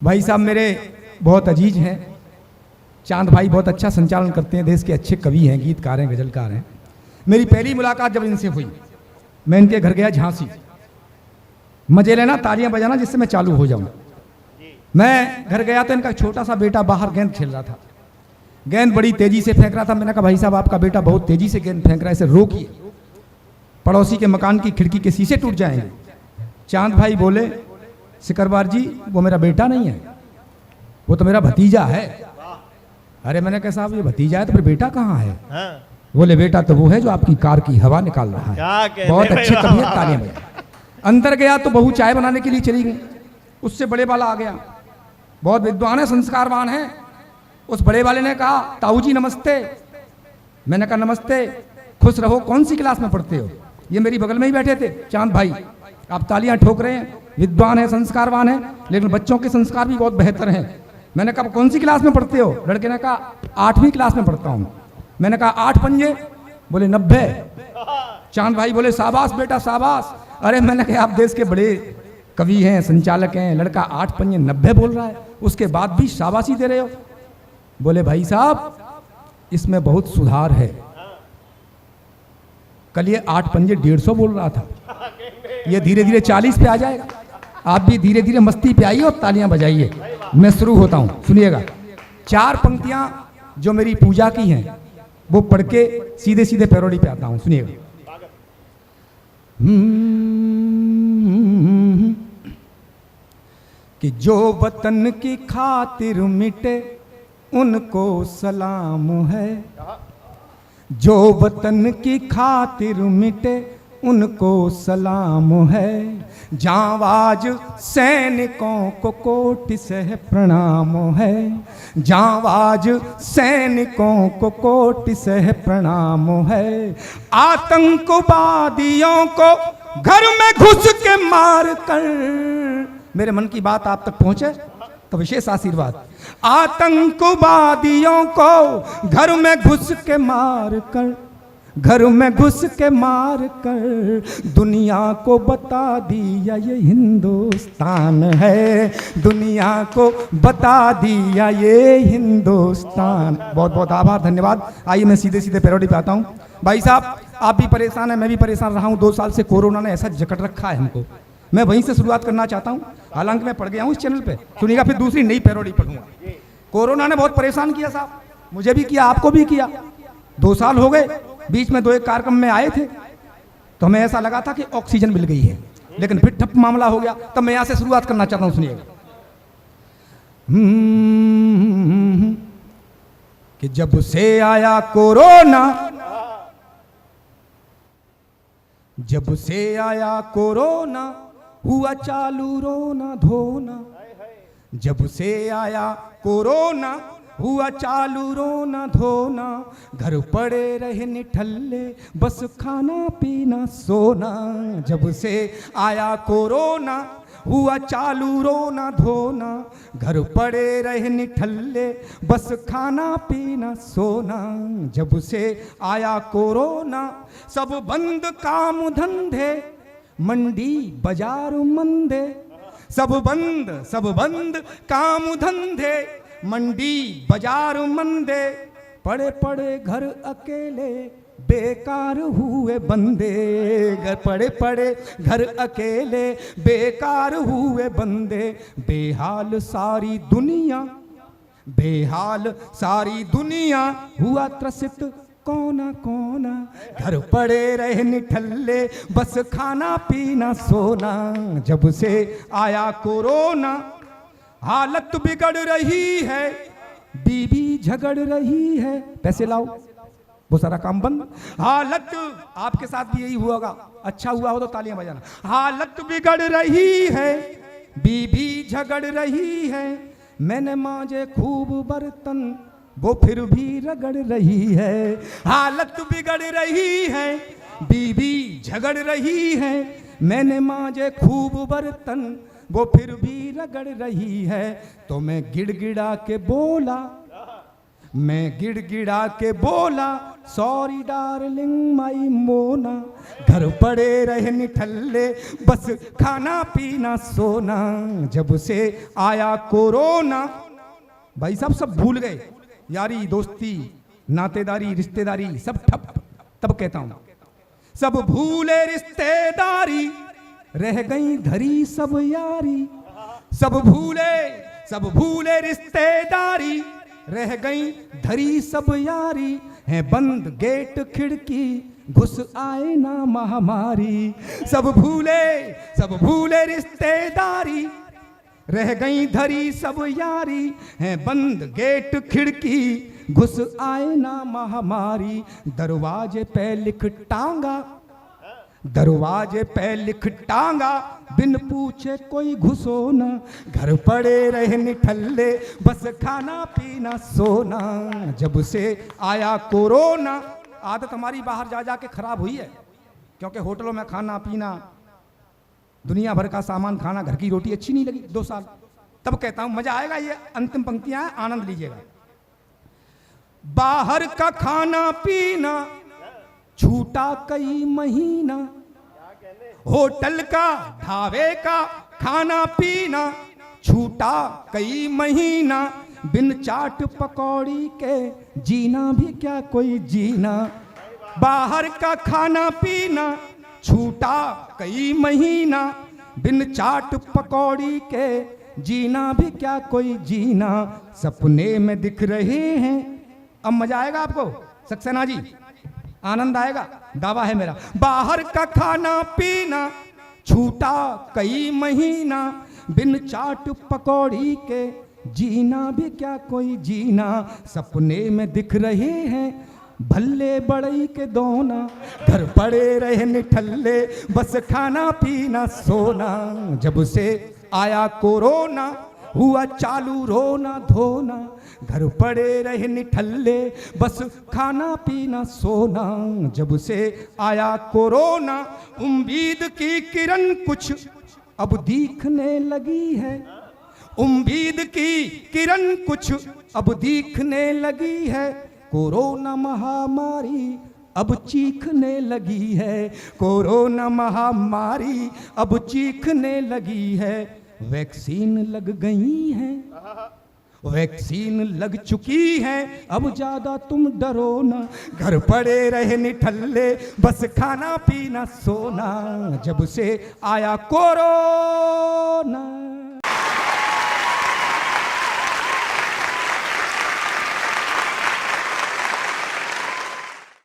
भाई साहब मेरे बहुत अजीज हैं। चांद भाई बहुत अच्छा संचालन करते हैं, देश के अच्छे कवि हैं, गीतकार हैं, गजलकार हैं। मेरी पहली मुलाकात जब इनसे हुई, मैं इनके घर गया झांसी। मजे लेना, तालियां बजाना जिससे मैं चालू हो जाऊं। मैं घर गया तो इनका छोटा सा बेटा बाहर गेंद खेल रहा था, गेंद बड़ी तेजी से फेंक रहा था। मैंने कहा भाई साहब आपका बेटा बहुत तेजी से गेंद फेंक रहा है, इसे रोकिए, पड़ोसी के मकान की खिड़की के शीशे टूट जाएंगे। चांद भाई बोले सिकरवार जी वो मेरा बेटा नहीं है, वो तो मेरा भतीजा है। अरे मैंने कहा साहब ये भतीजा है तो फिर बेटा कहाँ है? हाँ। बोले बेटा तो वो है जो आपकी कार की हवा निकाल रहा है। बहुत अच्छे कवि हैं, तालियां बजाएं। अंदर गया तो बहू चाय बनाने के लिए चली गई, उससे बड़े वाला आ गया, बहुत विद्वान है, संस्कारवान है। उस बड़े वाले ने कहा ताऊ जी नमस्ते। मैंने कहा नमस्ते, खुश रहो, कौन सी क्लास में पढ़ते हो? ये मेरी बगल में ही बैठे थे। चांद भाई आप तालियां ठोक रहे हैं, विद्वान है, संस्कारवान है, लेकिन बच्चों के संस्कार भी बहुत बेहतर हैं। मैंने कहा कौन सी क्लास में पढ़ते हो? लड़के ने कहा 8वीं क्लास में पढ़ता हूँ। मैंने कहा 8 पंजे? बोले 90। चांद भाई बोले शाबाश बेटा शाबाश। अरे मैंने कहा आप देश के बड़े कवि हैं, संचालक हैं, लड़का 8 पंजे 90 बोल रहा है, उसके बाद भी शाबाशी दे रहे हो। बोले भाई साहब इसमें बहुत सुधार है, कल ये 8 पंजे 150 बोल रहा था, ये धीरे धीरे 40 पे आ जाएगा। आप भी धीरे धीरे मस्ती पे आइए और तालियां बजाइए। मैं शुरू होता हूं, सुनिएगा। 4 पंक्तियां जो मेरी पूजा की हैं वो पढ़ के सीधे सीधे पैरोडी पे आता हूं, सुनिएगा। कि जो वतन की खातिर मिटे उनको सलाम है, जो वतन की खातिर मिटे उनको सलाम है, जांबाज सैनिकों को कोटि से प्रणाम है, जांबाज सैनिकों को कोटि से प्रणाम है। आतंकवादियों को घर में घुस के मार कर, मेरे मन की बात आप तक पहुंचे तो विशेष आशीर्वाद। आतंकवादियों को घर में घुस के मार कर, घर में घुस के मार कर दुनिया को बता दिया ये हिंदुस्तान है, दुनिया को बता दिया ये हिंदुस्तान। बहुत बहुत आभार, धन्यवाद। आइए मैं सीधे सीधे पैरोडी पे आता हूँ। भाई साहब आप भी परेशान हैं, मैं भी परेशान रहा हूँ। 2 साल से कोरोना ने ऐसा जकड़ रखा है हमको। मैं वहीं से शुरुआत करना चाहता हूँ, हालांकि मैं पढ़ गया हूँ इस चैनल पे, सुनिएगा, फिर दूसरी नई पैरोडी पढ़ूंगा। कोरोना ने बहुत परेशान किया साहब, मुझे भी किया, आपको भी किया। 2 साल हो गए, बीच में 2-1 कार्यक्रम में आए थे तो हमें ऐसा लगा था कि ऑक्सीजन मिल गई है, लेकिन फिर ठप मामला हो गया। तब मैं यहां से शुरुआत करना चाहता हूं, सुनिएगा। कि जब से आया कोरोना, जब से आया कोरोना हुआ चालू रोना धोना, जब से आया कोरोना हुआ चालू रोना धोना, घर पड़े रहे निठल्ले बस खाना पीना सोना। जब से आया कोरोना हुआ चालू रोना धोना, घर पड़े रहे निठल्ले बस खाना पीना सोना। जब से आया कोरोना सब बंद काम धंधे, मंडी बाजार मंदे, सब बंद काम धंधे, मंडी बाजार मंदे, पड़े पड़े घर अकेले बेकार हुए बंदे, घर पड़े पड़े घर अकेले बेकार हुए बंदे। बेहाल सारी दुनिया, बेहाल सारी दुनिया हुआ त्रसित कोना कोना, घर पड़े रहे निठल्ले बस खाना पीना सोना। जब से आया कोरोना हालत बिगड़ रही है, बीबी झगड़ रही है, पैसे लाओ वो सारा काम बंद। हालत आपके साथ भी यही हुआ, अच्छा हुआ हो तो तालियां बजाना। हालत बिगड़ रही है, बीबी झगड़ रही है, मैंने मांजे खूब बर्तन वो फिर भी रगड़ रही है। हालत बिगड़ रही है, बीबी झगड़ रही है, मैंने मांजे खूब बर्तन वो फिर भी रगड़ रही है। तो मैं गिड़गिड़ा के बोला, मैं गिड़गिड़ा के बोला सॉरी डार्लिंग माई मोना, घर पड़े रहे निठल्ले बस खाना पीना सोना, जब से आया कोरोना। भाई साहब सब भूल गए, यारी दोस्ती नातेदारी रिश्तेदारी सब ठप। तब कहता हूं सब भूले रिश्तेदारी, रह गई धरी सब यारी। सब भूले रिश्तेदारी, रह गई धरी सब यारी। है बंद गेट खिड़की, घुस आए ना महामारी। सब भूले रिश्तेदारी, रह गई धरी सब यारी। है बंद गेट खिड़की, घुस आए ना महामारी। दरवाजे पे लिख टांगा, बिन पूछे कोई घुसो ना, घर पड़े रहे निठल्ले बस खाना पीना सोना, जब से आया कोरोना। आदत हमारी बाहर जा के खराब हुई है, क्योंकि होटलों में खाना पीना, दुनिया भर का सामान खाना, घर की रोटी अच्छी नहीं लगी 2 साल। तब कहता हूं मजा आएगा, ये अंतिम पंक्तियां हैं, आनंद लीजिएगा। बाहर का खाना पीना छूटा कई महीना, होटल का ढाबे का खाना पीना छूटा कई महीना। बिन चाट पकौड़ी के जीना भी क्या कोई जीना। बाहर का खाना पीना छूटा कई महीना, बिन चाट पकौड़ी के जीना भी क्या कोई जीना। सपने में दिख रहे हैं, अब मजा आएगा आपको सक्सेना जी, आनंद आएगा, दावा है मेरा। बाहर का खाना पीना छूटा कई महीना, बिन चाट पकौड़ी के जीना भी क्या कोई जीना। सपने में दिख रहे हैं भल्ले बड़ई के दोना, घर पड़े रहे निठल्ले बस खाना पीना सोना, जब से आया कोरोना हुआ चालू रोना धोना। घर पड़े रहे निठल्ले बस खाना पीना सोना, जब से आया कोरोना। उम्मीद की किरण कुछ अब दिखने लगी है, उम्मीद की किरण कुछ अब दिखने लगी है। कोरोना महामारी अब चीखने लगी है, कोरोना महामारी अब चीखने लगी है। वैक्सीन लग गई है, वैक्सीन लग चुकी है, अब ज्यादा तुम डरो ना। घर पड़े रहे निठल्ले बस खाना पीना सोना, जब से आया कोरोना।